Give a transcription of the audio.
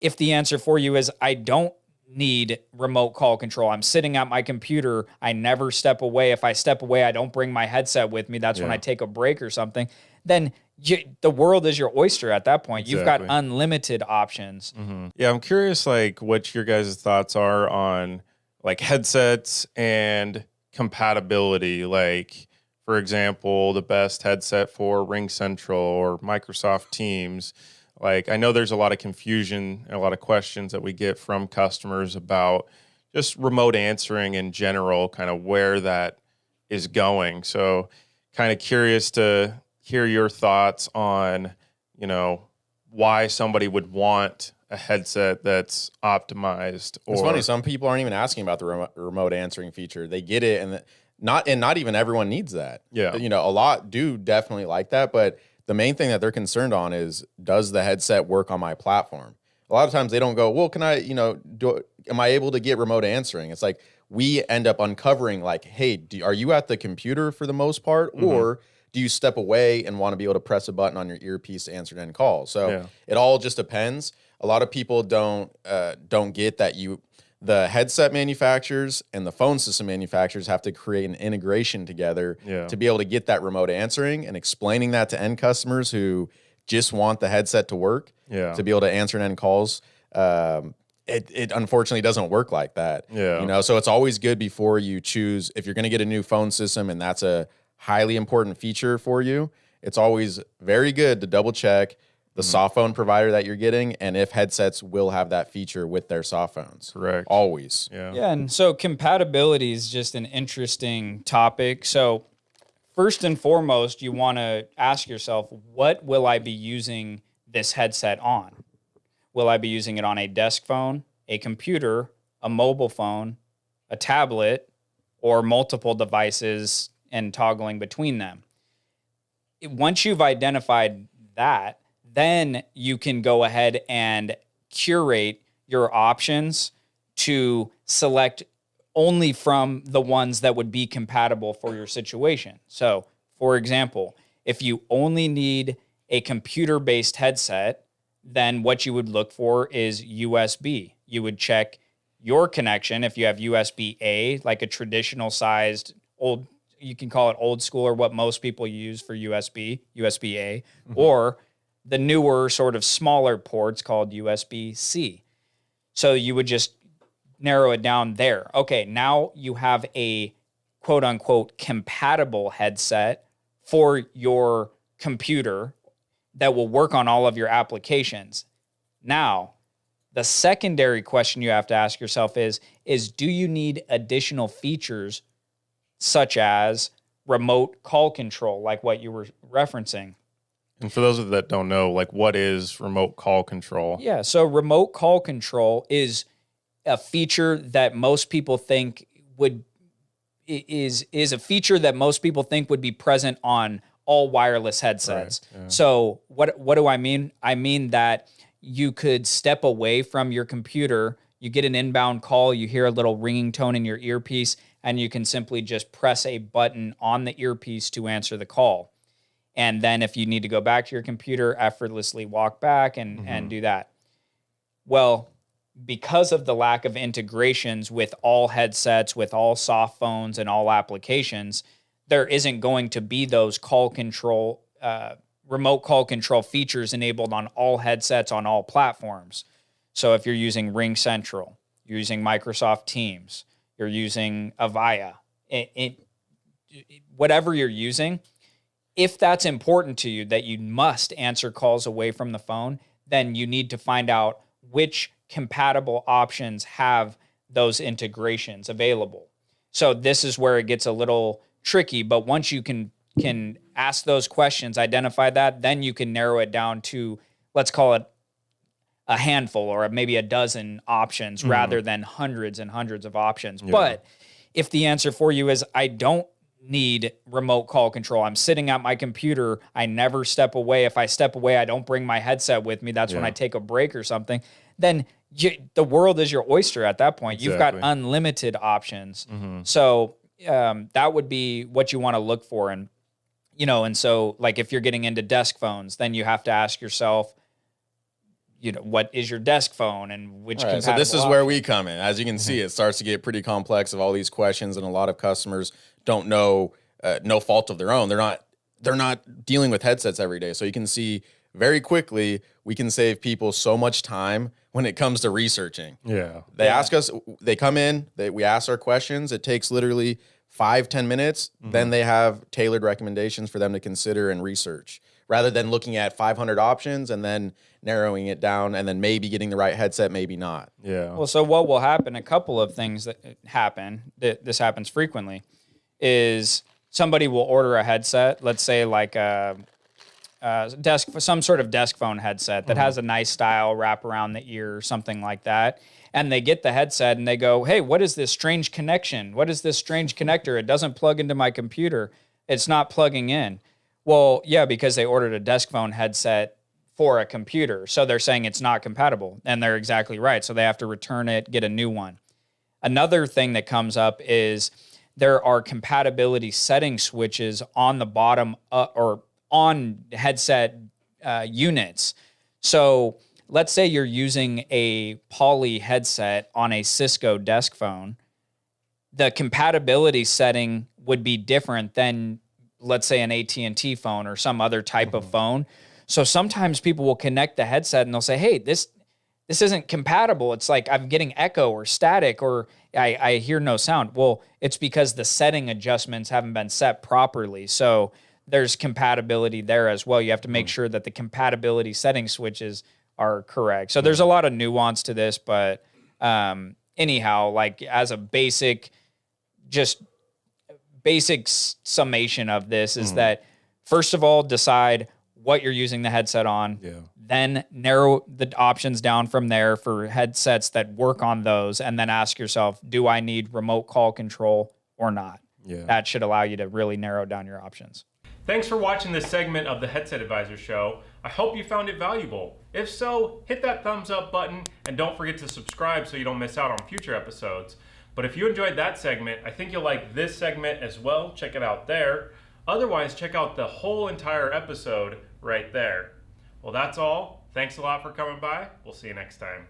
If the answer for you is, I don't need remote call control, I'm sitting at my computer, I never step away. If I step away, I don't bring my headset with me. That's when I take a break or something. Then the world is your oyster at that point. You've got unlimited options. Yeah, I'm curious, like, what your guys' thoughts are on like headsets and compatibility. Like, for example, the best headset for Ring Central or Microsoft Teams. Like, I know there's a lot of confusion and a lot of questions that we get from customers about just remote answering in general, kind of where that is going. So kind of curious to hear your thoughts on, you know, why somebody would want a headset that's optimized. Or it's funny, some people aren't even asking about the remote answering feature. They get it, and not even everyone needs that. Yeah, you know, a lot do definitely like that, but the main thing that they're concerned on is, does the headset work on my platform? A lot of times they don't go, well, can I, you know, am I able to get remote answering? It's like we end up uncovering, like, hey, are you at the computer for the most part, or do you step away and want to be able to press a button on your earpiece to answer any calls? So it all just depends. A lot of people don't get that the headset manufacturers and the phone system manufacturers have to create an integration together to be able to get that remote answering, and explaining that to end customers who just want the headset to work to be able to answer and end calls. It unfortunately doesn't work like that. You know, so it's always good before you choose, if you're going to get a new phone system and that's a highly important feature for you, it's always very good to double check the soft phone provider that you're getting, and if headsets will have that feature with their soft phones. Correct. Always. Yeah, and so compatibility is just an interesting topic. So first and foremost, you want to ask yourself, what will I be using this headset on? Will I be using it on a desk phone, a computer, a mobile phone, a tablet, or multiple devices and toggling between them? Once you've identified that, then you can go ahead and curate your options to select only from the ones that would be compatible for your situation. So, for example, if you only need a computer-based headset, then what you would look for is USB. You would check your connection. If you have USB-A, like a traditional sized old, you can call it old school, or what most people use for USB-A, or the newer sort of smaller ports called USB-C. So you would just narrow it down there. Okay, now you have a quote unquote compatible headset for your computer that will work on all of your applications. Now, the secondary question you have to ask yourself is do you need additional features such as remote call control, like what you were referencing? And for those that don't know, like, what is remote call control? Yeah, so remote call control is a feature that most people think would is a feature that most people think would be present on all wireless headsets. Right, yeah. So what do I mean? I mean that you could step away from your computer, you get an inbound call, you hear a little ringing tone in your earpiece, and you can simply just press a button on the earpiece to answer the call. And then if you need to go back to your computer, effortlessly walk back and do that. Well, because of the lack of integrations with all headsets, with all soft phones and all applications, there isn't going to be those call control, remote call control features enabled on all headsets on all platforms. So if you're using Ring Central, you're using Microsoft Teams, you're using Avaya, whatever you're using, if that's important to you, that you must answer calls away from the phone, then you need to find out which compatible options have those integrations available. So this is where it gets a little tricky, but once you can ask those questions, identify that, then you can narrow it down to, let's call it a handful or maybe a dozen options rather than hundreds and hundreds of options. Yeah. But if the answer for you is, I don't need remote call control, I'm sitting at my computer, I never step away. If I step away, I don't bring my headset with me. That's when I take a break or something. Then the world is your oyster at that point. Exactly. You've got unlimited options. So that would be what you want to look for. And, and so like if you're getting into desk phones, then you have to ask yourself, what is your desk phone and which. All right, so this is where we come in. As you can see, it starts to get pretty complex of all these questions, and a lot of customers don't know, no fault of their own. They're not dealing with headsets every day. So you can see very quickly, we can save people so much time when it comes to researching. Yeah. They ask us, they come in, we ask our questions. It takes literally 5-10 minutes. Then they have tailored recommendations for them to consider and research, rather than looking at 500 options and then narrowing it down and then maybe getting the right headset, maybe not. Yeah. Well, so what will happen, a couple of things that happen, this happens frequently, is somebody will order a headset, let's say like some sort of desk phone headset that has a nice style wrap around the ear or something like that. And they get the headset and they go, hey, what is this strange connection? What is this strange connector? It doesn't plug into my computer. It's not plugging in. Well, yeah, because they ordered a desk phone headset for a computer. So they're saying it's not compatible. And they're exactly right. So they have to return it, get a new one. Another thing that comes up is there are compatibility setting switches on the bottom or on headset units. So let's say you're using a Poly headset on a Cisco desk phone. The compatibility setting would be different than, let's say, an AT&T phone or some other type of phone. So sometimes people will connect the headset and they'll say, hey, this isn't compatible. It's like I'm getting echo or static or I hear no sound. Well, it's because the setting adjustments haven't been set properly. So there's compatibility there as well. You have to make sure that the compatibility setting switches are correct. So there's a lot of nuance to this, but anyhow, like as a basic summation of this is that, first of all, decide what you're using the headset on. Yeah. Then narrow the options down from there for headsets that work on those. And then ask yourself, do I need remote call control or not? Yeah. That should allow you to really narrow down your options. Thanks for watching this segment of the Headset Advisor Show. I hope you found it valuable. If so, hit that thumbs up button and don't forget to subscribe so you don't miss out on future episodes. But if you enjoyed that segment, I think you'll like this segment as well. Check it out there. Otherwise, check out the whole entire episode right there. Well, that's all. Thanks a lot for coming by. We'll see you next time.